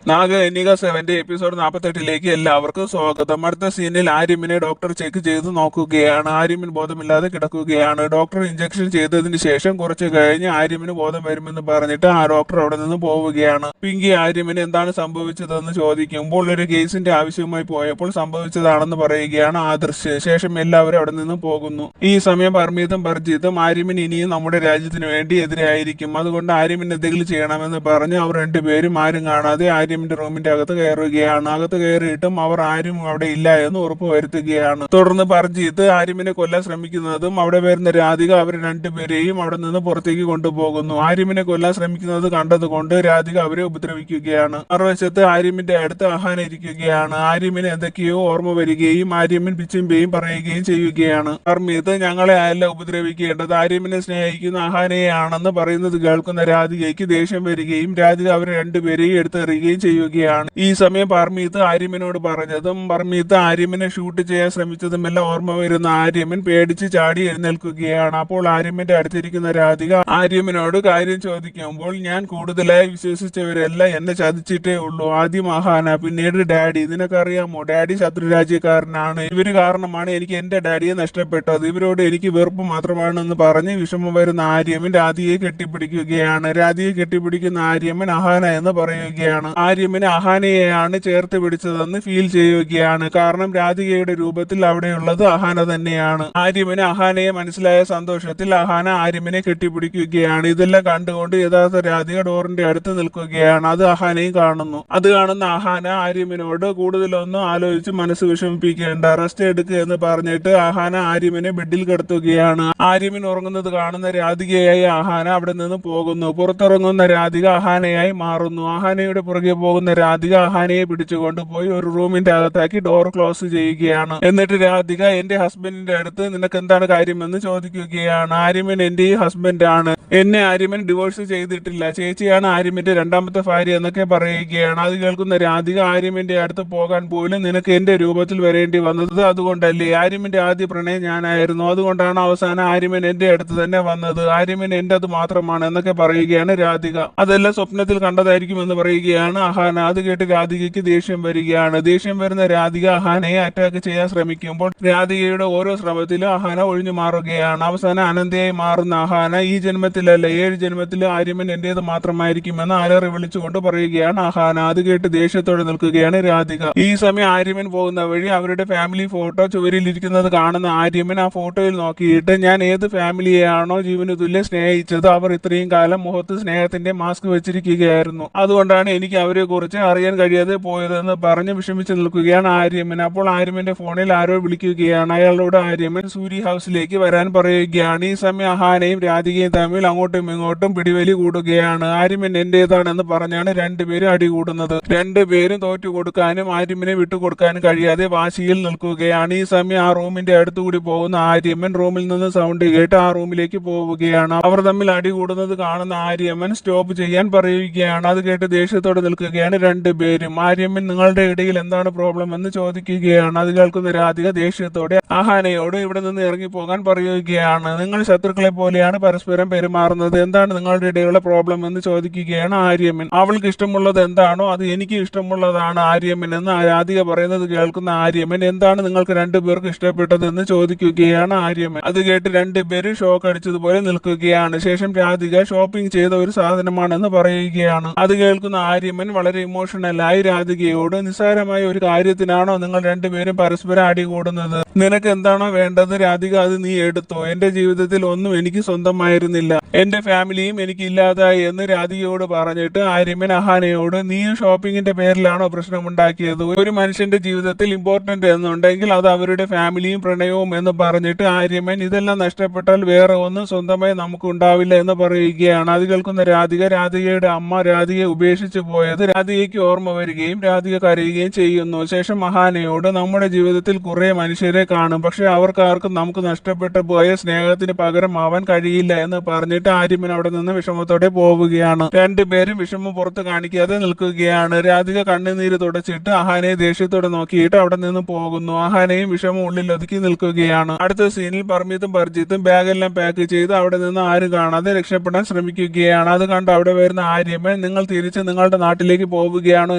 നാഗകന്യക 7 episode 48ലേക്ക് എല്ലാവർക്കും സ്വാഗതം. അടുത്ത സീനിൽ ആര്യമിനെ ഡോക്ടർ ചെക്ക് ചെയ്ത് നോക്കുകയാണ്. ആര്യമിൻ ബോധമില്ലാതെ കിടക്കുകയാണ്. ഡോക്ടർ ഇഞ്ചക്ഷൻ ചെയ്തതിന് ശേഷം കുറച്ച് കഴിഞ്ഞ് ആര്യമിന് ബോധം വരുമെന്ന് പറഞ്ഞിട്ട് ആ ഡോക്ടർ അവിടെ നിന്ന് പോവുകയാണ്. പിങ്കി ആര്യമിന് എന്താണ് സംഭവിച്ചതെന്ന് ചോദിക്കുമ്പോൾ ഒരു കേസിന്റെ ആവശ്യമായി പോയപ്പോൾ സംഭവിച്ചതാണെന്ന് പറയുകയാണ് ആദർശ്. ശേഷം എല്ലാവരും അവിടെ നിന്ന് പോകുന്നു. ഈ സമയം പർമീതും ബർജീതും ആര്യമിൻ ഇനിയും നമ്മുടെ രാജ്യത്തിന് വേണ്ടി എതിരായിരിക്കും, അതുകൊണ്ട് ആര്യമിൻ എന്തെങ്കിലും ചെയ്യണമെന്ന് പറഞ്ഞ് അവർ രണ്ടുപേരും ആരും കാണാതെ ആര്യമിന്റെ റൂമിന്റെ അകത്ത് കയറുകയാണ്. അകത്ത് കയറിയിട്ടും അവർ ആരും അവിടെ ഇല്ല എന്ന് ഉറപ്പ് വരുത്തുകയാണ്. തുടർന്ന് ബർജീത് ആര്യമിനെ കൊല്ലാൻ ശ്രമിക്കുന്നതും അവിടെ വരുന്ന രാധിക അവർ രണ്ടുപേരെയും അവിടെ നിന്ന് പുറത്തേക്ക് കൊണ്ടുപോകുന്നു. ആര്യമിനെ കൊല്ലാൻ ശ്രമിക്കുന്നത് കണ്ടതുകൊണ്ട് രാധിക അവരെ ഉപദ്രവിക്കുകയാണ്. മറുവശത്ത് ആര്യമിന്റെ അടുത്ത് അഹാന ഇരിക്കുകയാണ്. ആര്യമിന് എന്തൊക്കെയോ ഓർമ്മ വരികയും ആര്യമിൻ പിച്ചുമ്പയും പറയുകയും ചെയ്യുകയാണ്. പർമീത് ഞങ്ങളെ അല്ല ഉപദ്രവിക്കേണ്ടത്, ആര്യമിനെ സ്നേഹിക്കുന്ന അഹാനയെയാണെന്ന് പറയുന്നത് കേൾക്കുന്ന രാധികയ്ക്ക് ദേഷ്യം വരികയും രാധിക അവരെ രണ്ടുപേരെയും എടുത്തെറിയുകയും ചെയ്യുകയാണ്. ഈ സമയം പർമീത് ആര്യമിനോട് പറഞ്ഞതും പർമീത് ആര്യമിനെ ഷൂട്ട് ചെയ്യാൻ ശ്രമിച്ചതുമെല്ലാം ഓർമ്മ വരുന്ന ആര്യമിൻ പേടിച്ച് ചാടി എഴുന്നേൽക്കുകയാണ്. അപ്പോൾ ആര്യമിന്റെ അടുത്തിരിക്കുന്ന രാധിക ആര്യമിനോട് കാര്യം ചോദിക്കുമ്പോൾ ഞാൻ കൂടുതലായി വിശ്വസിച്ചവരെല്ലാം എന്നെ ചതിച്ചിട്ടേ ഉള്ളൂ. ആദ്യം അഹാന, പിന്നീട് ഡാഡി. നിനക്കറിയാമോ, ഡാഡി ശത്രുരാജ്യക്കാരനാണ്. ഇവര് കാരണമാണ് എനിക്ക് എന്റെ ഡാഡിയെ നഷ്ടപ്പെട്ടത്. ഇവരോട് എനിക്ക് വെറുപ്പ് മാത്രമാണെന്ന് പറഞ്ഞ് വിഷമം വരുന്ന ആര്യമിൻ രാധികയെ കെട്ടിപ്പിടിക്കുകയാണ്. രാധികയെ കെട്ടിപ്പിടിക്കുന്ന ആര്യമിൻ അഹാന എന്ന് പറയുകയാണ്. ആര്യമിന് അഹാനയെയാണ് ചേർത്ത് പിടിച്ചതെന്ന് ഫീൽ ചെയ്യുകയാണ്. കാരണം രാധികയുടെ രൂപത്തിൽ അവിടെയുള്ളത് അഹാന തന്നെയാണ്. ആര്യമിന് അഹാനയെ മനസ്സിലായ സന്തോഷത്തിൽ അഹാന ആര്യമിനെ കെട്ടിപ്പിടിക്കുകയാണ്. ഇതെല്ലാം കണ്ടുകൊണ്ട് യഥാർത്ഥ രാധിക ഡോറിന്റെ അടുത്ത് നിൽക്കുകയാണ്. അത് അഹാനയും കാണുന്നു. അത് കാണുന്ന അഹാന ആര്യമിനോട് കൂടുതലൊന്നും ആലോചിച്ച് മനസ്സ് വിഷമിപ്പിക്കേണ്ട, റെസ്റ്റ് എടുക്കുക എന്ന് പറഞ്ഞിട്ട് അഹാന ആര്യമിനെ ബെഡിൽ കിടത്തുകയാണ്. ആര്യമിൻ ഉറങ്ങുന്നത് കാണുന്ന രാധികയായി അഹാന അവിടെ നിന്ന് പോകുന്നു. പുറത്തിറങ്ങുന്ന രാധിക അഹാനയായി മാറുന്നു. അഹാനയുടെ പുറകെ പോകുന്ന രാധിക അഹാനയെ പിടിച്ചുകൊണ്ട് പോയി ഒരു റൂമിന്റെ അകത്താക്കി ഡോർ ക്ലോസ് ചെയ്യുകയാണ്. എന്നിട്ട് രാധിക എന്റെ ഹസ്ബൻഡിന്റെ അടുത്ത് നിനക്ക് എന്താണ് കാര്യമെന്ന് ചോദിക്കുകയാണ്. ആര്യമിൻ എന്റെ ഹസ്ബൻഡ് ആണ്, എന്നെ ആര്യമിൻ ഡിവോഴ്സ് ചെയ്തിട്ടില്ല, ചേച്ചിയാണ് ആര്യമിന്റെ രണ്ടാമത്തെ ഭാര്യ എന്നൊക്കെ പറയുകയാണ്. അത് കേൾക്കുന്ന രാധിക ആര്യമിന്റെ അടുത്ത് പോകാൻ പോലും നിനക്ക് എന്റെ രൂപത്തിൽ വരേണ്ടി വന്നത് അതുകൊണ്ടല്ലേ? ആര്യമിന്റെ ആദ്യ പ്രണയം ഞാനായിരുന്നു, അതുകൊണ്ടാണ് അവസാനം ആര്യമിൻ എന്റെ അടുത്ത് തന്നെ വന്നത്. ആര്യമിൻ എന്റേത് മാത്രമാണ് എന്നൊക്കെ പറയുകയാണ് രാധിക. അതെല്ലാം സ്വപ്നത്തിൽ കണ്ടതായിരിക്കുമെന്ന് പറയുകയാണ് അഹാന. അത് കേട്ട് രാധികയ്ക്ക് ദേഷ്യം വരികയാണ്. ദേഷ്യം വരുന്ന രാധിക അഹാനയെ അറ്റാക്ക് ചെയ്യാൻ ശ്രമിക്കുമ്പോൾ രാധികയുടെ ഓരോ ശ്രമത്തിലും അഹാന ഒഴിഞ്ഞു മാറുകയാണ്. അവസാനം അനന്തയായി മാറുന്ന അഹാന ഈ ജന്മത്തിലല്ല 7 ജന്മത്തിൽ ആര്യമൻ എന്റേത് മാത്രമായിരിക്കുമെന്ന് അലറി വിളിച്ചുകൊണ്ട് പറയുകയാണ് അഹാന. അത് കേട്ട് ദേഷ്യത്തോടെ നിൽക്കുകയാണ് രാധിക. ഈ സമയം ആര്യമൻ പോകുന്ന വഴി അവരുടെ ഫാമിലി ഫോട്ടോ ചുവരിലിരിക്കുന്നത് കാണുന്ന ആര്യമൻ ആ ഫോട്ടോയിൽ നോക്കിയിട്ട് ഞാൻ ഏത് ഫാമിലിയെയാണോ ജീവന് തുല്യം സ്നേഹിച്ചത് അവർ ഇത്രയും കാലം മുഖത്ത് സ്നേഹത്തിന്റെ മാസ്ക് വെച്ചിരിക്കുകയായിരുന്നു, അതുകൊണ്ടാണ് എനിക്ക് അവരെ കുറിച്ച് അറിയാൻ കഴിയാതെ പോയതെന്ന് പറഞ്ഞ് വിഷമിച്ച് നിൽക്കുകയാണ് ആര്യമൻ. അപ്പോൾ ആര്യമന്റെ ഫോണിൽ ആരോ വിളിക്കുകയാണ്. അയാളോട് ആര്യമൻ സൂരി ഹൗസിലേക്ക് വരാൻ പറയുകയാണ്. ഈ സമയം അഹാനയും രാധികയും തമ്മിൽ അങ്ങോട്ടും ഇങ്ങോട്ടും പിടിവലി കൂടുകയാണ്. ആര്യമൻ എന്റേതാണെന്ന് പറഞ്ഞാണ് രണ്ടുപേരും അടികൂടുന്നത്. രണ്ടുപേരും തോറ്റു കൊടുക്കാനും ആര്യമനെ വിട്ടുകൊടുക്കാനും കഴിയാതെ വാശിയിൽ നിൽക്കുകയാണ്. ഈ സമയം ആ റൂമിന്റെ അടുത്തുകൂടി പോകുന്ന ആര്യമൻ റൂമിൽ നിന്ന് സൗണ്ട് കേട്ട് ആ റൂമിലേക്ക് പോവുകയാണ്. അവർ തമ്മിൽ അടികൂടുന്നത് കാണുന്ന ആര്യമൻ സ്റ്റോപ്പ് ചെയ്യാൻ പറയുകയാണ്. അത് കേട്ട് ദേഷ്യത്തോടെ നിൽക്കുകയാണ് രണ്ടുപേരും. ആര്യമൻ നിങ്ങളുടെ ഇടയിൽ എന്താണ് പ്രോബ്ലം എന്ന് ചോദിക്കുകയാണ്. അത് കേൾക്കുന്ന രാധിക ദേഷ്യത്തോടെ അഹാനയോട് ഇവിടെ നിന്ന് ഇറങ്ങിപ്പോകാൻ പറയുകയാണ്. നിങ്ങൾ ശത്രുക്കളെ പോലെയാണ് പരസ്പരം പെരുമാറുന്നത്, എന്താണ് നിങ്ങളുടെ ഇടയിലുള്ള പ്രോബ്ലം എന്ന് ചോദിക്കുകയാണ് ആര്യമൻ. അവൾക്ക് ഇഷ്ടമുള്ളത് എന്താണോ അത് എനിക്ക് ഇഷ്ടമുള്ളതാണ് ആര്യമൻ എന്ന് രാധിക പറയുന്നത് കേൾക്കുന്ന ആര്യമൻ എന്താണ് നിങ്ങൾക്ക് രണ്ടുപേർക്ക് ഇഷ്ടപ്പെട്ടത് എന്ന് ചോദിക്കുകയാണ് ആര്യമൻ. അത് കേട്ട് രണ്ടുപേരും ഷോക്ക് അടിച്ചതുപോലെ നിൽക്കുകയാണ്. ശേഷം രാധിക ഷോപ്പിംഗ് ചെയ്ത ഒരു സാധനമാണെന്ന് പറയുകയാണ്. അത് കേൾക്കുന്ന ആര്യമൻ വളരെ ഇമോഷണലായി രാധികയോട് നിസ്സാരമായ ഒരു കാര്യത്തിനാണോ നിങ്ങൾ രണ്ടുപേരും പരസ്പരം അടികൂടുന്നത്, നിനക്ക് എന്താണോ വേണ്ടത് രാധിക അത് നീ എടുത്തോ, എന്റെ ജീവിതത്തിൽ ഒന്നും എനിക്ക് സ്വന്തമായിരുന്നില്ല, എന്റെ ഫാമിലിയും എനിക്ക് ഇല്ലാതായി എന്ന് രാധികയോട് പറഞ്ഞിട്ട് ആര്യമൻ അഹാനയോട് നീ ഷോപ്പിങ്ങിന്റെ പേരിലാണോ പ്രശ്നമുണ്ടാക്കിയത്, ഒരു മനുഷ്യന്റെ ജീവിതത്തിൽ ഇമ്പോർട്ടന്റ് എന്നുണ്ടെങ്കിൽ അത് അവരുടെ ഫാമിലിയും പ്രണയവും എന്ന് പറഞ്ഞിട്ട് ആര്യമൻ ഇതെല്ലാം നഷ്ടപ്പെട്ടാൽ വേറെ ഒന്നും സ്വന്തമായി നമുക്ക് ഉണ്ടാവില്ല എന്ന് പറയുകയാണ്. അത് കേൾക്കുന്ന രാധികയുടെ അമ്മ രാധികയെ ഉപേക്ഷിച്ചു പോയത് രാധികയ്ക്ക് ഓർമ്മ വരികയും രാധിക കരയുകയും ചെയ്യുന്നു. ശേഷം അഹാനയോട് നമ്മുടെ ജീവിതത്തിൽ കുറെ മനുഷ്യരെ കാണും, പക്ഷെ അവർക്കാർക്കും നമുക്ക് നഷ്ടപ്പെട്ടു പോയ സ്നേഹത്തിന് പകരമാവാൻ കഴിയില്ല എന്ന് പറഞ്ഞിട്ട് ആര്യമൻ അവിടെ നിന്ന് വിഷമത്തോടെ പോവുകയാണ്. രണ്ടുപേരും വിഷമം പുറത്ത് കാണിക്കാതെ നിൽക്കുകയാണ്. രാധിക കണ്ണുനീര് തുടച്ചിട്ട് അഹാനയെ ദേഷ്യത്തോടെ നോക്കിയിട്ട് അവിടെ നിന്ന് പോകുന്നു. അഹാനയും വിഷമം ഉള്ളിൽ ഒതുക്കി നിൽക്കുകയാണ്. അടുത്ത സീനിൽ പർമീതും ബർജീത്തും ബാഗെല്ലാം പാക്ക് ചെയ്ത് അവിടെ നിന്ന് ആരും കാണാതെ രക്ഷപ്പെടാൻ ശ്രമിക്കുകയാണ്. അത് കണ്ട് അവിടെ വരുന്ന ആര്യമൻ നിങ്ങൾ തിരിച്ച് നിങ്ങളുടെ നാട്ടിലേക്ക് വീട്ടിലേക്ക് പോവുകയാണോ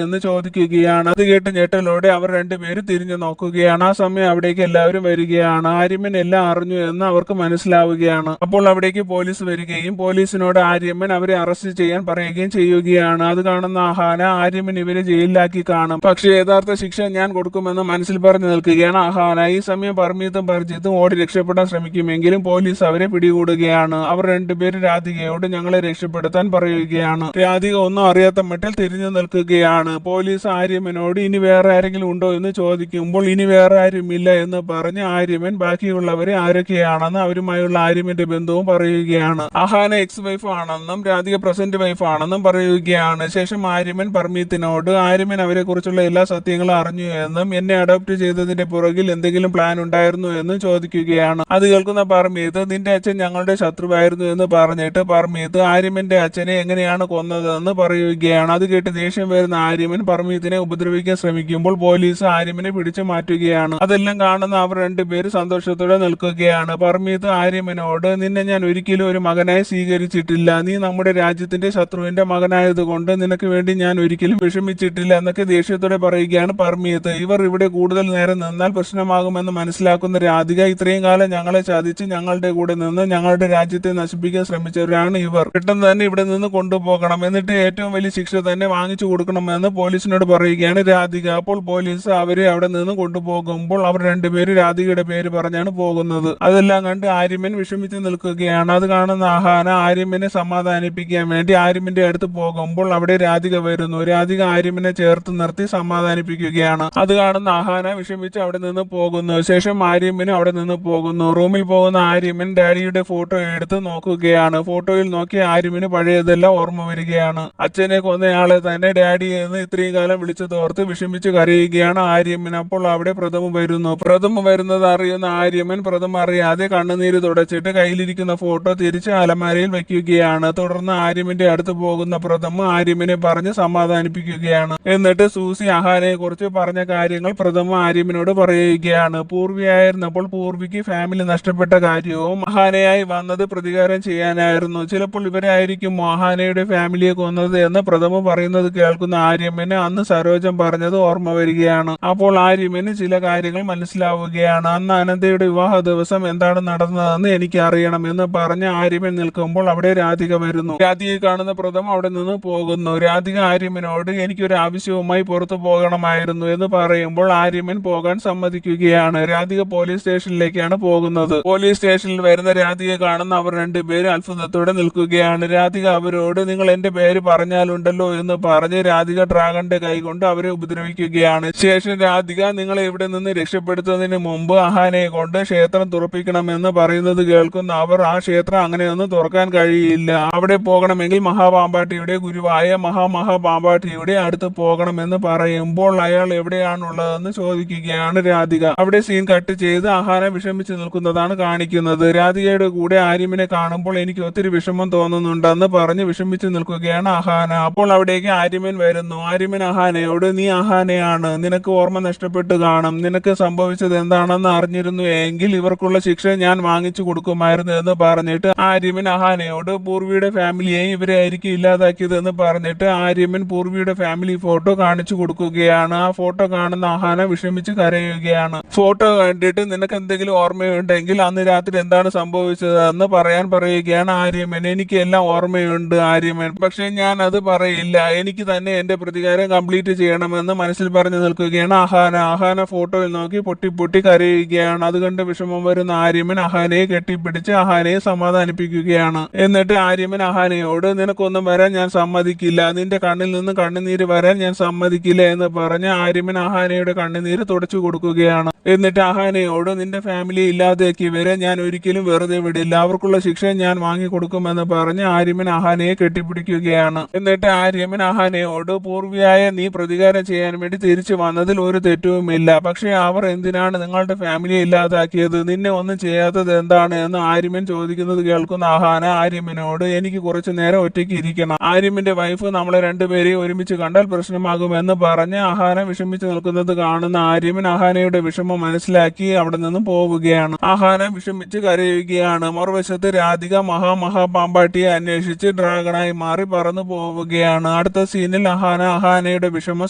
എന്ന് ചോദിക്കുകയാണ്. അത് കേട്ട് ഞെട്ടലോടെ അവർ രണ്ടുപേരും തിരിഞ്ഞു നോക്കുകയാണ്. ആ സമയം അവിടേക്ക് എല്ലാവരും വരികയാണ്. ആര്യമ്മൻ എല്ലാം അറിഞ്ഞു എന്ന് അവർക്ക് മനസ്സിലാവുകയാണ്. അപ്പോൾ അവിടേക്ക് പോലീസ് വരികയും പോലീസിനോട് ആര്യമ്മൻ അവരെ അറസ്റ്റ് ചെയ്യാൻ പറയുകയും ചെയ്യുകയാണ്. അത് കാണുന്ന അഹാന ആര്യമ്മൻ ഇവരെ ജയിലിലാക്കി കാണും, പക്ഷേ യഥാർത്ഥ ശിക്ഷ ഞാൻ കൊടുക്കുമെന്ന് മനസ്സിൽ പറഞ്ഞു നിൽക്കുകയാണ് അഹാന. ഈ സമയം പർമീതും പർജിത്തും ഓടി രക്ഷപ്പെടാൻ ശ്രമിക്കുമെങ്കിലും പോലീസ് അവരെ പിടികൂടുകയാണ്. അവർ രണ്ടുപേരും രാധികയോട് ഞങ്ങളെ രക്ഷപ്പെടുത്താൻ പറയുകയാണ്. രാധിക ഒന്നും അറിയാത്ത മട്ടിൽ തിരിഞ്ഞു നിൽക്കുകയാണ്. പോലീസ് ആര്യമ്മനോട് ഇനി വേറെ ആരെങ്കിലും ഉണ്ടോ എന്ന് ചോദിക്കുമ്പോൾ ഇനി വേറെ ആരുമില്ല എന്ന് പറഞ്ഞ് ആര്യമ്മൻ ബാക്കിയുള്ളവരെ ആരൊക്കെയാണെന്ന് അവരുമായുള്ള ആര്യമ്മന്റെ ബന്ധവും പറയുകയാണ്. അഹാന എക്സ് വൈഫ് ആണെന്നും രാധിക പ്രസന്റ് വൈഫ് ആണെന്നും പറയുകയാണ്. ശേഷം ആര്യമ്മൻ പർമീത്തിനോട് ആര്യമ്മൻ അവരെ കുറിച്ചുള്ള എല്ലാ സത്യങ്ങളും അറിഞ്ഞു എന്നും എന്നെ അഡോപ്റ്റ് ചെയ്തതിന്റെ പുറകിൽ എന്തെങ്കിലും പ്ലാൻ ഉണ്ടായിരുന്നു എന്ന് ചോദിക്കുകയാണ്. അത് കേൾക്കുന്ന പർമീത്ത് നിന്റെ അച്ഛൻ ഞങ്ങളുടെ ശത്രുവായിരുന്നു എന്ന് പറഞ്ഞിട്ട് പർമീത്ത് ആര്യമ്മന്റെ അച്ഛനെ എങ്ങനെയാണ് കൊന്നതെന്ന് പറയുകയാണ്. അത് കേട്ട് ദേഷ്യം വരുന്ന ആര്യമ്മൻ പർമീത്തിനെ ഉപദ്രവിക്കാൻ ശ്രമിക്കുമ്പോൾ പോലീസ് ആര്യമ്മനെ പിടിച്ചു മാറ്റുകയാണ്. അതെല്ലാം കാണുന്ന അവർ രണ്ടുപേരും സന്തോഷത്തോടെ നിൽക്കുകയാണ്. പർമീത്ത് ആര്യമ്മനോട് നിന്നെ ഞാൻ ഒരിക്കലും ഒരു മകനായി സ്വീകരിച്ചിട്ടില്ല, നീ നമ്മുടെ രാജ്യത്തിന്റെ ശത്രുവിന്റെ മകനായതുകൊണ്ട് നിനക്ക് വേണ്ടി ഞാൻ ഒരിക്കലും വിഷമിച്ചിട്ടില്ല എന്നൊക്കെ ദേഷ്യത്തോടെ പറയുകയാണ് പർമീത്ത്. ഇവർ ഇവിടെ കൂടുതൽ നേരം നിന്നാൽ പ്രശ്നമാകുമെന്ന് മനസ്സിലാക്കുന്ന രാധിക ഇത്രയും കാലം ഞങ്ങളെ ചതിച്ച് ഞങ്ങളുടെ കൂടെ നിന്ന് ഞങ്ങളുടെ രാജ്യത്തെ നശിപ്പിക്കാൻ ശ്രമിച്ചവരാണ് ഇവർ, പെട്ടെന്ന് തന്നെ ഇവിടെ നിന്ന് കൊണ്ടുപോകണം, എന്നിട്ട് ഏറ്റവും വലിയ ശിക്ഷ തന്നെ വാങ്ങിച്ചു കൊടുക്കണമെന്ന് പോലീസിനോട് പറയുകയാണ് രാധിക. അപ്പോൾ പോലീസ് അവരെ അവിടെ നിന്ന് കൊണ്ടുപോകുമ്പോൾ അവർ രണ്ടുപേരും രാധികയുടെ പേര് പറഞ്ഞാണ് പോകുന്നത്. അതെല്ലാം കണ്ട് ആര്യമ്മൻ വിഷമിച്ച് നിൽക്കുകയാണ്. അത് കാണുന്ന അഹാന ആര്യമ്മനെ സമാധാനിപ്പിക്കാൻ വേണ്ടി ആര്യമ്മന്റെ അടുത്ത് പോകുമ്പോൾ അവിടെ രാധിക വരുന്നു. രാധിക ആര്യമ്മനെ ചേർത്ത് നിർത്തി സമാധാനിപ്പിക്കുകയാണ്. അത് കാണുന്ന അഹാന വിഷമിച്ച് അവിടെ നിന്ന് പോകുന്നു. ശേഷം ആര്യമ്മനും അവിടെ നിന്ന് പോകുന്നു. റൂമിൽ പോകുന്ന ആര്യമ്മൻ ഡാഡിയുടെ ഫോട്ടോ എടുത്ത് നോക്കുകയാണ്. ഫോട്ടോയിൽ നോക്കി ആര്യമ്മന് പഴയതെല്ലാം ഓർമ്മ വരികയാണ്. അച്ഛനെ കൊന്നയാളെ തന്നെ ഡാഡി എന്ന് ഇത്രയും കാലം വിളിച്ചതോർത്ത് വിഷമിച്ച് കരയുകയാണ് ആര്യമ്മൻ. അപ്പോൾ അവിടെ പ്രഥമ വരുന്നു. പ്രഥമ വരുന്നത് അറിയുന്ന ആര്യമ്മൻ പ്രഥമ അറിയാതെ കണ്ണുനീര് തുടച്ചിട്ട് കയ്യിലിരിക്കുന്ന ഫോട്ടോ തിരിച്ച് അലമാരയിൽ വയ്ക്കുകയാണ്. തുടർന്ന് ആര്യമ്മന്റെ അടുത്ത് പോകുന്ന പ്രഥമ ആര്യമ്മനെ പറഞ്ഞ് സമാധാനിപ്പിക്കുകയാണ്. എന്നിട്ട് സൂസി അഹാനയെ കുറിച്ച് പറഞ്ഞ കാര്യങ്ങൾ പ്രഥമ ആര്യമ്മനോട് പറയുകയാണ്. പൂർവിയായിരുന്നപ്പോൾ പൂർവിക്ക് ഫാമിലി നഷ്ടപ്പെട്ട കാര്യവും അഹാനയായി വന്നത് പ്രതികാരം ചെയ്യാനായിരുന്നു. ചിലപ്പോൾ ഇവരായിരിക്കും അഹാനയുടെ ഫാമിലിയെ കൊന്നത് എന്ന് പ്രഥമ പറയുന്നത് കേൾക്കുന്ന ആര്യമ്മന് അന്ന് സരോജം പറഞ്ഞത് ഓർമ്മ വരികയാണ്. അപ്പോൾ ആര്യമ്മന് ചില കാര്യങ്ങൾ മനസ്സിലാവുകയാണ്. അന്ന് അനന്തയുടെ വിവാഹ ദിവസം എന്താണ് നടന്നതെന്ന് എനിക്ക് അറിയണം എന്ന് പറഞ്ഞ് ആര്യമ്മൻ നിൽക്കുമ്പോൾ അവിടെ രാധിക വരുന്നു. രാധികയെ കാണുന്ന പ്രഥമ അവിടെ നിന്ന് പോകുന്നു. രാധിക ആര്യമ്മനോട് എനിക്കൊരു ആവശ്യവുമായി പുറത്തു പോകണമായിരുന്നു എന്ന് പറയുമ്പോൾ ആര്യമ്മൻ പോകാൻ സമ്മതിക്കുകയാണ്. രാധിക പോലീസ് സ്റ്റേഷനിലേക്കാണ് പോകുന്നത്. പോലീസ് സ്റ്റേഷനിൽ വരുന്ന രാധികയെ കാണുന്ന അവർ രണ്ടുപേരും അത്ഭുതത്തോടെ നിൽക്കുകയാണ്. രാധിക അവരോട് നിങ്ങൾ എന്റെ പേര് പറഞ്ഞാലുണ്ടല്ലോ എന്ന് പറഞ്ഞ് രാധിക ഡ്രാഗന്റെ കൈ കൊണ്ട് അവരെ ഉപദ്രവിക്കുകയാണ്. ശേഷം രാധിക നിങ്ങളെ ഇവിടെ നിന്ന് രക്ഷപ്പെടുത്തുന്നതിന് മുമ്പ് അഹാനയെ കൊണ്ട് ക്ഷേത്രം തുറപ്പിക്കണമെന്ന് പറയുന്നത് കേൾക്കുന്ന അവർ ആ ക്ഷേത്രം അങ്ങനെയൊന്നും തുറക്കാൻ കഴിയില്ല, അവിടെ പോകണമെങ്കിൽ മഹാപാമ്പാട്ടിയുടെ ഗുരുവായ മഹാപാമ്പാട്ടിയുടെ അടുത്ത് പോകണമെന്ന് പറയുമ്പോൾ അയാൾ എവിടെയാണുള്ളതെന്ന് ചോദിക്കുകയാണ് രാധിക. അവിടെ സീൻ കട്ട് ചെയ്ത് അഹാന വിഷമിച്ച് നിൽക്കുന്നതാണ് കാണിക്കുന്നത്. രാധികയുടെ കൂടെ ആര്യമ്മനെ കാണുമ്പോൾ എനിക്ക് ഒത്തിരി വിഷമം തോന്നുന്നുണ്ടെന്ന് പറഞ്ഞ് വിഷമിച്ച് നിൽക്കുകയാണ് അഹാന. അപ്പോൾ അവിടേക്ക് ആര്യമ്മൻ വരുന്നു. ആര്യമ്മൻ അഹാനയോട് നീ അഹാനയാണ്, നിനക്ക് ഓർമ്മ നഷ്ടപ്പെട്ട് കാണും, നിനക്ക് സംഭവിച്ചത് എന്താണെന്ന് അറിഞ്ഞിരുന്നു എങ്കിൽ ഇവർക്കുള്ള ശിക്ഷ ഞാൻ വാങ്ങിച്ചു കൊടുക്കുമായിരുന്നു എന്ന് പറഞ്ഞിട്ട് ആര്യമ്മൻ അഹാനയോട് പൂർവിയുടെ ഫാമിലിയെയും ഇവരെ ആയിരിക്കും ഇല്ലാതാക്കിയത് എന്ന് പറഞ്ഞിട്ട് ആര്യമ്മൻ പൂർവിയുടെ ഫാമിലി ഫോട്ടോ കാണിച്ചു കൊടുക്കുകയാണ്. ആ ഫോട്ടോ കാണുന്ന അഹാന വിഷമിച്ച് കരയുകയാണ്. ഫോട്ടോ കണ്ടിട്ട് നിനക്ക് എന്തെങ്കിലും ഓർമ്മയുണ്ടെങ്കിൽ അന്ന് രാത്രി എന്താണ് സംഭവിച്ചതെന്ന് പറയാൻ പറയുകയാണ് ആര്യമ്മൻ. എനിക്ക് എല്ലാം ഓർമ്മയുണ്ട് ആര്യമ്മൻ, പക്ഷെ ഞാൻ അത് പറയില്ല, എനിക്ക് തന്നെ എന്റെ പ്രതികാരം കംപ്ലീറ്റ് ചെയ്യണമെന്ന് മനസ്സിൽ പറഞ്ഞു നിൽക്കുകയാണ് അഹാന. അഹാന ഫോട്ടോയിൽ നോക്കി പൊട്ടി പൊട്ടി കരയുകയാണ്. അത് കണ്ട് വിഷമം വരുന്ന ആര്യമ്മൻ അഹാനയെ കെട്ടിപ്പിടിച്ച് അഹാനയെ സമാധാനിപ്പിക്കുകയാണ്. എന്നിട്ട് ആര്യമ്മൻ അഹാനയോട് നിനക്കൊന്നും വരാൻ ഞാൻ സമ്മതിക്കില്ല, നിന്റെ കണ്ണിൽ നിന്ന് കണ്ണുനീര് വരാൻ ഞാൻ സമ്മതിക്കില്ല എന്ന് പറഞ്ഞ് ആര്യമ്മൻ അഹാനയുടെ കണ്ണുനീര് തുടച്ചു കൊടുക്കുകയാണ്. എന്നിട്ട് അഹാനയോട് നിന്റെ ഫാമിലി ഇല്ലാതാക്കിയവരെ ഞാൻ ഒരിക്കലും വെറുതെ വിടില്ല, അവർക്കുള്ള ശിക്ഷ ഞാൻ വാങ്ങിക്കൊടുക്കുമെന്ന് പറഞ്ഞ് ആര്യമ്മൻ അഹാനയെ കെട്ടിപ്പിടിക്കുകയാണ്. എന്നിട്ട് ആര്യമ്മൻ അഹാനയോട് പൂർവിയായ നീ പ്രതികാരം ചെയ്യാൻ വേണ്ടി തിരിച്ചു വന്നതിൽ ഒരു തെറ്റുമില്ല, പക്ഷേ അവർ എന്തിനാണ് നിങ്ങളുടെ ഫാമിലിയെ ഇല്ലാതാക്കിയത്, നിന്നെ ഒന്നും ചെയ്യാത്തത് എന്താണ് എന്ന് ആര്യമ്മൻ ചോദിക്കുന്നത് കേൾക്കുന്ന അഹാന ആര്യമ്മനോട് എനിക്ക് കുറച്ചു നേരം ഒറ്റയ്ക്ക് ഇരിക്കണം, ആര്യമ്മന്റെ വൈഫ് നമ്മളെ രണ്ടുപേരെയും ഒരുമിച്ച് കണ്ടാൽ പ്രശ്നമാകുമെന്ന് പറഞ്ഞ് അഹാന വിഷമിച്ച് നിൽക്കുന്നത് കാണുന്ന ആര്യമ്മൻ അഹാനയുടെ വിഷമം മനസ്സിലാക്കി അവിടെ നിന്ന് പോവുകയാണ്. അഹാന വിഷമിച്ച് കരയുകയാണ്. മറുവശത്ത് രാധിക മഹാപാമ്പാട്ടിയെ അന്വേഷിച്ച് ഡ്രാഗണായി മാറി പറന്നു പോവുകയാണ്. അടുത്ത സീനിൽ അഹാനയുടെ വിഷമം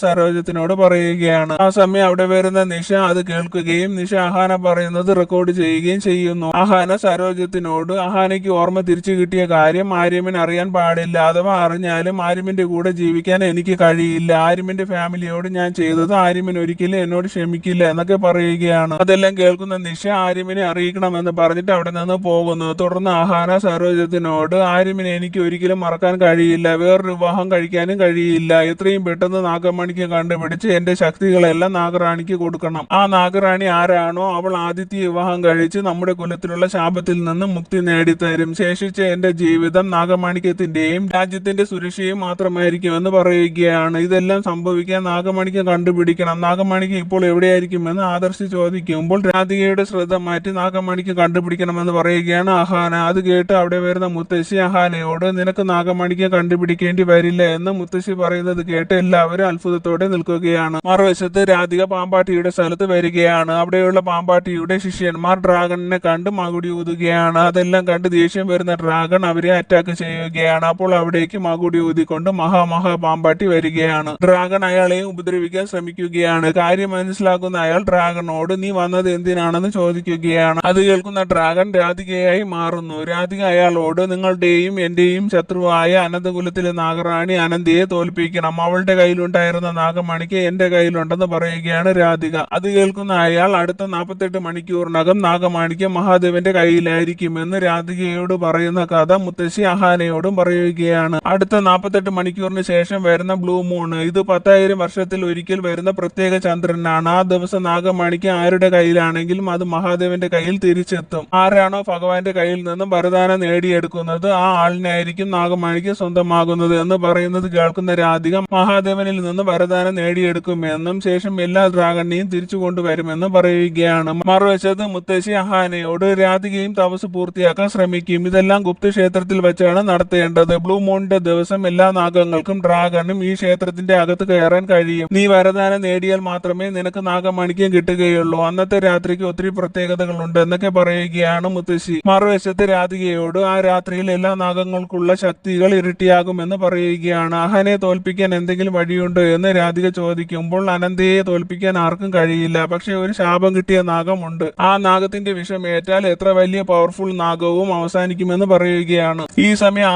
സരോജത്തിനോട് പറയുകയാണ്. ആ സമയം അവിടെ വരുന്ന നിഷ അത് കേൾക്കുകയും നിഷ അഹാന പറയുന്നത് റെക്കോർഡ് ചെയ്യുകയും ചെയ്യുന്നു. അഹാന സരോജത്തിനോട് അഹാനയ്ക്ക് ഓർമ്മ തിരിച്ചു കിട്ടിയ കാര്യം ആര്യമൻ അറിയാൻ പാടില്ല. അഥവാ അറിഞ്ഞാലും ആര്യമിന്റെ കൂടെ ജീവിക്കാൻ എനിക്ക് കഴിയില്ല. ആര്യമിന്റെ ഫാമിലിയോട് ഞാൻ ചെയ്തത് ആര്യമൻ ഒരിക്കലും എന്നോട് ക്ഷമിക്കില്ല എന്നൊക്കെ പറയുകയാണ്. അതെല്ലാം കേൾക്കുന്ന നിഷ ആര്യമിനെ അറിയിക്കണമെന്ന് പറഞ്ഞിട്ട് അവിടെ നിന്ന് പോകുന്നു. തുടർന്ന് അഹാന സരോജത്തിനോട് ആര്യമിനെ എനിക്ക് ഒരിക്കലും മറക്കാൻ കഴിയില്ല, വേറൊരു വിവാഹം കഴിക്കാനും കഴിയില്ല. എത്രയും പെട്ടെന്ന് നാഗമണിക്ക് കണ്ടുപിടിച്ച് എന്റെ ശക്തികളെല്ലാം നാഗറാണിക്ക് കൊടുക്കണം. ആ നാഗറാണി ആരാണോ അവൾ ആദിത്യ വിവാഹം കഴിച്ച് നമ്മുടെ കുലത്തിലുള്ള ശാപത്തിൽ നിന്ന് മുക്തി നേടിത്തരും. ശേഷിച്ച എന്റെ ജീവിതം നാഗമാണിക്യത്തിന്റെയും രാജ്യത്തിന്റെ സുരക്ഷയും മാത്രമായിരിക്കുമെന്ന് പറയുകയാണ്. ഇതെല്ലാം സംഭവിക്കാൻ നാഗമണിക്ക് കണ്ടുപിടിക്കണം. നാഗമണിക്ക് ഇപ്പോൾ എവിടെയായിരിക്കുമെന്ന് ആദർശ് ചോദിക്കുമ്പോൾ രാധികയുടെ ശ്രദ്ധ മാറ്റി നാഗമണിക്ക് കണ്ടുപിടിക്കണമെന്ന് പറയുകയാണ് അഹാന. അത് കേട്ട് അവിടെ വരുന്ന മുത്തശ്ശി അഹാനയോട് നിനക്ക് നാഗമണിക്ക് കണ്ടുപിടിക്കേണ്ടി വരില്ല എന്ന് മുത്തശ്ശി പറയുന്നത് കേട്ട് എല്ലാവരും അത്ഭുതത്തോടെ നിൽക്കുകയാണ്. മറുവശത്ത് രാധിക പാമ്പാട്ടിയുടെ സ്ഥലത്ത് വരികയാണ്. അവിടെയുള്ള പാമ്പാട്ടിയുടെ ശിഷ്യന്മാർ ഡ്രാഗണിനെ കണ്ട് മകുടി ഊതുകയാണ്. അതെല്ലാം കണ്ട് ദേഷ്യം വരുന്ന ഡ്രാഗൺ അവരെ അറ്റാക്ക് ചെയ്യുകയാണ്. അപ്പോൾ അവിടേക്ക് മകുടി ഊതിക്കൊണ്ട് മഹാ പാമ്പാട്ടി വരികയാണ്. ഡ്രാഗൺ അയാളെയും ഉപദ്രവിക്കാൻ ശ്രമിക്കുകയാണ്. കാര്യം മനസ്സിലാക്കുന്ന അയാൾ ഡ്രാഗണോട് നീ വന്നത് എന്തിനാണെന്ന് ചോദിക്കുകയാണ്. അത് കേൾക്കുന്ന ഡ്രാഗൺ രാധികയായി മാറുന്നു. രാധിക അയാളോട് നിങ്ങളുടെയും എന്റെയും ശത്രുവായ അനന്തകുലത്തിലെ നാഗറാണി അനന്തയെ തോൽപ്പിക്കണം. അവളുടെ കയ്യിലുണ്ടായിരുന്ന നാഗമണിക്ക് എന്റെ കയ്യിലുണ്ടെന്ന് പറയുകയാണ് രാധിക. അത് കേൾക്കുന്ന അയാൾ അടുത്ത 48 മണിക്കൂറിനകം നാഗമാണിക്യം മഹാദേവന്റെ കയ്യിലായിരിക്കുമെന്ന് രാധികയോട് പറയുന്ന കഥ മുത്തശ്ശി അഹാനയോടും പറയുകയാണ്. അടുത്ത 48 മണിക്കൂറിന് ശേഷം വരുന്ന ബ്ലൂ മൂൺ ഇത് 10,000 വർഷത്തിൽ ഒരിക്കൽ വരുന്ന പ്രത്യേക ചന്ദ്രനാണ്. ആ ദിവസം നാഗമാണിക്യം ആരുടെ കയ്യിലാണെങ്കിലും അത് മഹാദേവന്റെ കയ്യിൽ തിരിച്ചെത്തും. ആരാണോ ഭഗവാന്റെ കയ്യിൽ നിന്നും വരദാനം നേടിയെടുക്കുന്നത് ആ ആളിനായിരിക്കും നാഗമാണിക്യം സ്വന്തമാകുന്നത് എന്ന് പറയുന്നത് കേൾക്കുന്ന രാധിക മഹാദേവനിൽ നിന്ന് വരദാനം നേടിയെടുക്കുമെന്നും ശേഷം എല്ലാ ഡ്രാഗണിനെയും തിരിച്ചു കൊണ്ടുവരുമെന്നും പറയുകയാണ്. മറുവശത്ത് മുത്തശ്ശി അഹാനയോട് രാധികയും തപസ് പൂർത്തിയാക്കാൻ ശ്രമിക്കും. ഇതെല്ലാം ഗുപ്തക്ഷേത്രത്തിൽ വെച്ചാണ് നടത്തേണ്ടത്. ബ്ലൂ മൂണിന്റെ ദിവസം എല്ലാ നാഗങ്ങൾക്കും ഡ്രാഗണും ഈ ക്ഷേത്രത്തിന്റെ അകത്ത് കയറാൻ കഴിയും. നീ വരദാനം നേടിയാൽ മാത്രമേ നിനക്ക് നാഗമാണിക്യം കിട്ടുകയുള്ളൂ. അന്നത്തെ രാത്രിക്ക് ഒത്തിരി പ്രത്യേകതകളുണ്ട് എന്നൊക്കെ പറയുകയാണ് മുത്തശ്ശി. മറുവശത്ത് രാധികയോട് ആ രാത്രിയിൽ എല്ലാ നാഗങ്ങൾക്കുള്ള ശക്തികൾ ഇരട്ടിയാകുമെന്ന് പറയുകയാണ്. അഹാനയെ തോൽപ്പിക്കാൻ എന്തെങ്കിലും വഴിയുണ്ടോ എന്ന് രാധിക ചോദിക്കുമ്പോൾ അനന്തയെ തോൽപ്പിക്കാൻ ആർക്കും കഴിയില്ല, പക്ഷെ ഒരു ശാപം കിട്ടിയ നാഗമുണ്ട്. ആ നാഗത്തിന്റെ വിഷമേറ്റാൽ എത്ര വലിയ പവർഫുൾ നാഗവും അവസാനിക്കുമെന്ന് പറയുകയാണ്. ഈ സമയം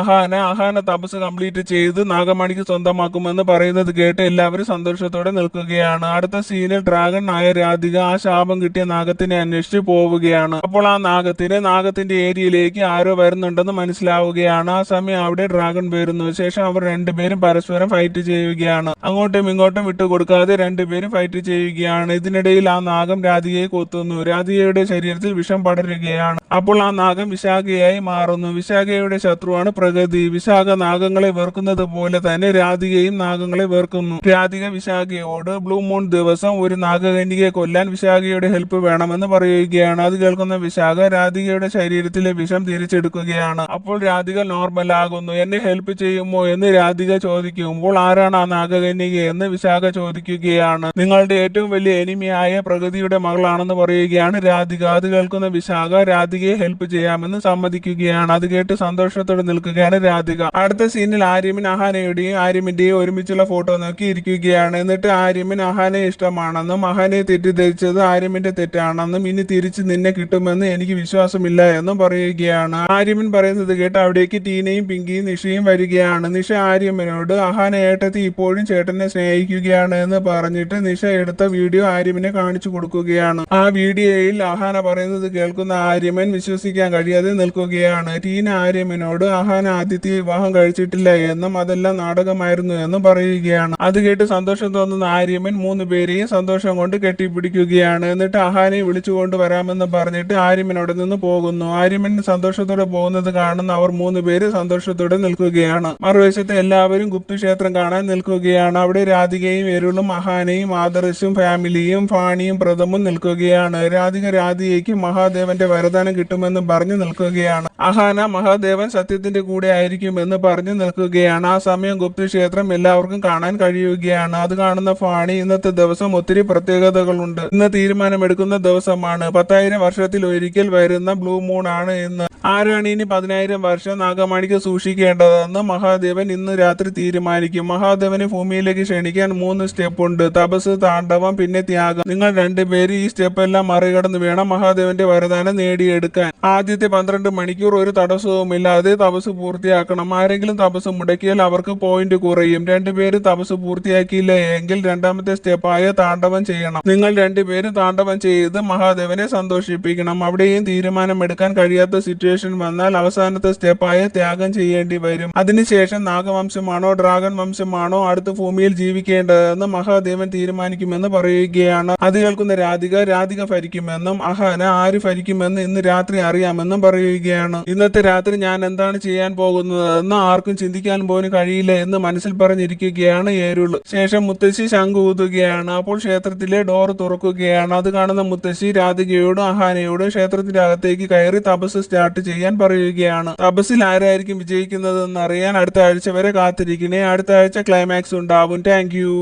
അഹാന തപസ് കംപ്ലീറ്റ് ചെയ്ത് നാഗമണിക്ക് സ്വന്തമാക്കുമെന്ന് പറയുന്നത് കേട്ട് എല്ലാവരും സന്തോഷത്തോടെ നിൽക്കുകയാണ്. അടുത്ത സീനിൽ ഡ്രാഗൺ ആയ രാധിക ആ ശാപം കിട്ടിയ നാഗത്തിനെ അന്വേഷിച്ച് പോവുകയാണ്. അപ്പോൾ ആ നാഗത്തിന്റെ ഏരിയയിലേക്ക് ആരോ വരുന്നുണ്ടെന്ന് മനസ്സിലാവുകയാണ്. ആ സമയം അവിടെ ഡ്രാഗൺ വരുന്നു. ശേഷം അവർ രണ്ടുപേരും പരസ്പരം ഫൈറ്റ് ചെയ്യുകയാണ്. അങ്ങോട്ടും ഇങ്ങോട്ടും വിട്ടുകൊടുക്കാതെ രണ്ടുപേരും ഫൈറ്റ് ചെയ്യുകയാണ്. ഇതിനിടയിൽ ആ നാഗം രാധികയെ കൊത്തുന്നു. രാധികയുടെ ശരീരത്തിൽ വിഷം പടരുകയാണ്. അപ്പോൾ ആ നാഗം വിശാഖയായി മാറുന്നു. വിശാഖയുടെ ശത്രുവാണ് പ്രഗതി. വിശാഖ നാഗങ്ങളെ വെറുക്കുന്നത് പോലെ തന്നെ രാധികയും നാഗങ്ങളെ വെറുക്കുന്നു. രാധിക വിശാഖയോട് ബ്ലൂ മൂൺ ദിവസം ഒരു നാഗകന്യകയെ കൊല്ലാൻ വിശാഖയുടെ ഹെൽപ്പ് വേണമെന്ന് പറയുകയാണ്. അത് കേൾക്കുന്ന വിശാഖ രാധികയുടെ ശരീരത്തിലെ വിഷം തിരിച്ചെടുക്കുകയാണ്. അപ്പോൾ രാധിക നോർമൽ ആകുന്നു. എന്നെ ഹെൽപ്പ് ചെയ്യുമോ എന്ന് രാധിക ചോദിക്കുമ്പോൾ ആരാണ് ആ നാഗകന്യക എന്ന് വിശാഖ ചോദിക്കുകയാണ്. നിങ്ങളുടെ ഏറ്റവും വലിയ എനിമിയായ പ്രഗതിയുടെ മകളാണെന്ന് പറയുകയാണ് രാധിക. അത് കേൾക്കുന്ന വിശാഖ രാധികയെ ഹെൽപ്പ് ചെയ്യാമെന്ന് സമ്മതിക്കുകയാണ്. അത് കേട്ട് സന്തോഷത്തോടെ നിൽക്കുകയാണ് രാധിക. അടുത്ത സീനിൽ ആര്യമൻ അഹാനയുടെയും ആര്യമിന്റെയും ഒരുമിച്ചുള്ള ഫോട്ടോ നോക്കി ഇരിക്കുകയാണ്. എന്നിട്ട് ആര്യമൻ അഹാനയെ ഇഷ്ടമാണെന്നും അഹാനയെ തെറ്റിദ്ധരിച്ചത് ആര്യമിന്റെ തെറ്റാണെന്നും ഇനി തിരിച്ച് നിന്നെ കിട്ടുമെന്ന് എനിക്ക് വിശ്വാസമില്ല എന്നും പറയുകയാണ്. ആര്യമൻ പറയുന്നത് കേട്ട് അവിടേക്ക് ടീനയും പിങ്കിയും നിഷയും വരികയാണ്. നിഷ ആര്യമനോട് അഹാന ഏട്ടത്തി ഇപ്പോഴും ചേട്ടനെ സ്നേഹിക്കുകയാണ് എന്ന് പറഞ്ഞിട്ട് നിഷ എടുത്ത വീഡിയോ ആര്യമനെ കാണിച്ചു കൊടുക്കുകയാണ്. ആ വീഡിയോയിൽ അഹാന പറയുന്നത് കേൾക്കുന്ന ആര്യമൻ വിശ്വസിക്കാൻ കഴിയാതെ നിൽക്കുകയാണ്. ടീന ആര്യമനോട് അഹാന ആദിത്യ വിവാഹം കഴിച്ചിട്ടില്ല എന്നും അതെല്ലാം നാടകമായിരുന്നു എന്നും പറയുകയാണ്. അത് കേട്ട് സന്തോഷം തോന്നുന്ന ആര്യമൻ 3 പേരെയും സന്തോഷം കൊണ്ട് കെട്ടിപ്പിടിക്കുകയാണ്. എന്നിട്ട് അഹാനയെ വിളിച്ചുകൊണ്ട് വരാമെന്ന് പറഞ്ഞിട്ട് ആര്യമൻ അവിടെ നിന്ന് പോകുന്നു. ആര്യമൻ സന്തോഷത്തോടെ പോകുന്നത് കാണുന്ന അവർ 3 പേര് സന്തോഷത്തോടെ നിൽക്കുകയാണ്. മറുവശത്ത് എല്ലാവരും ഗുപ്തക്ഷേത്രം കാണാൻ നിൽക്കുകയാണ്. അവിടെ രാധികയും എരുളും അഹാനയും ആദർശും ഫാമിലിയും ഫാണിയും പ്രഥമും നിൽക്കുകയാണ്. രാധികയ്ക്ക് മഹാദേവന്റെ വരദാനം കിട്ടുമെന്ന് പറഞ്ഞു നിൽക്കുകയാണ്. അഹാന മഹാദേവൻ സത്യത്തിന്റെ കൂടെ ആയിരിക്കുമെന്ന് പറഞ്ഞു നിൽക്കുകയാണ്. ആ സമയം ഗുപ്ത ക്ഷേത്രം എല്ലാവർക്കും കാണാൻ കഴിയുകയാണ്. അത് കാണുന്ന ഫാണി ഇന്നത്തെ ദിവസം ഒത്തിരി പ്രത്യേകതകളുണ്ട്. ഇന്ന് തീരുമാനമെടുക്കുന്ന ദിവസമാണ്. 10,000 വർഷത്തിൽ ഒരിക്കൽ വരുന്ന ബ്ലൂ മൂൺ ആണ് ഇന്ന്. ആരാണ് ഇനി 10,000 വർഷം നാഗമണിക്ക് സൂക്ഷിക്കേണ്ടതെന്ന് മഹാദേവൻ ഇന്ന് രാത്രി തീരുമാനിക്കും. മഹാദേവനെ ഭൂമിയിലേക്ക് ക്ഷണിക്കാൻ 3 സ്റ്റെപ്പ് ഉണ്ട്. തപസ്, താണ്ഡവം, പിന്നെ ത്യാഗം. നിങ്ങൾ രണ്ടുപേരും ഈ സ്റ്റെപ്പ് എല്ലാം മറികടന്ന് വേണം മഹാദേവന്റെ വരദാനം നേടിയെടുക്കാൻ. ആദ്യത്തെ 12 മണിക്കൂർ ഒരു തടസ്സവുമില്ലാതെ തപസ് പൂർത്തിയാക്കണം. ആരെങ്കിലും തപസ് മുടക്കിയാൽ അവർക്ക് പോയിന്റ് കുറയും. രണ്ടുപേരും തപസ് പൂർത്തിയാക്കിയില്ല എങ്കിൽ രണ്ടാമത്തെ സ്റ്റെപ്പായ താണ്ഡവം ചെയ്യണം. നിങ്ങൾ രണ്ടുപേരും താണ്ഡവം ചെയ്ത് മഹാദേവനെ സന്തോഷിപ്പിക്കണം. അവിടെയും തീരുമാനമെടുക്കാൻ കഴിയാത്ത സിറ്റുവേഷൻ വന്നാൽ അവസാനത്തെ സ്റ്റെപ്പായ ത്യാഗം ചെയ്യേണ്ടി വരും. അതിനുശേഷം നാഗവംശമാണോ ഡ്രാഗൺ വംശമാണോ അടുത്ത ഭൂമിയിൽ ജീവിക്കേണ്ടതെന്ന് മഹാദേവൻ തീരുമാനിക്കുമെന്ന് പറയുകയാണ്. അത് കേൾക്കുന്ന രാധിക ഭരിക്കുമെന്നും അഹാന ആര് ഭരിക്കുമെന്ന് ഇന്ന് രാത്രി അറിയാമെന്നും പറയുകയാണ്. ഇന്നത്തെ രാത്രി ഞാൻ എന്താണ് ചെയ്യാൻ പോകുന്നതെന്ന് ആർക്കും ചിന്തിക്കാൻ പോലും കഴിയില്ല എന്ന് മനസ്സിൽ പറഞ്ഞിരിക്കുകയാണ് ഏരുള്. ശേഷം മുത്തശ്ശി ശംഖ് ഊതുകയാണ്. അപ്പോൾ ക്ഷേത്രത്തിലെ ഡോർ തുറക്കുകയാണ്. അത് കാണുന്ന മുത്തശ്ശി രാധികയോടും അഹാനയോടും ക്ഷേത്രത്തിന്റെ അകത്തേക്ക് കയറി തപസ് സ്റ്റാർട്ട് ചെയ്യാൻ പറയുകയാണ്. തപസ്സിൽ ആരായിരിക്കും വിജയിക്കുന്നതെന്ന് അറിയാൻ അടുത്ത ആഴ്ച വരെ കാത്തിരിക്കണേ. അടുത്ത ആഴ്ച ക്ലൈമാക്സ് ഉണ്ടാവും. Thank you.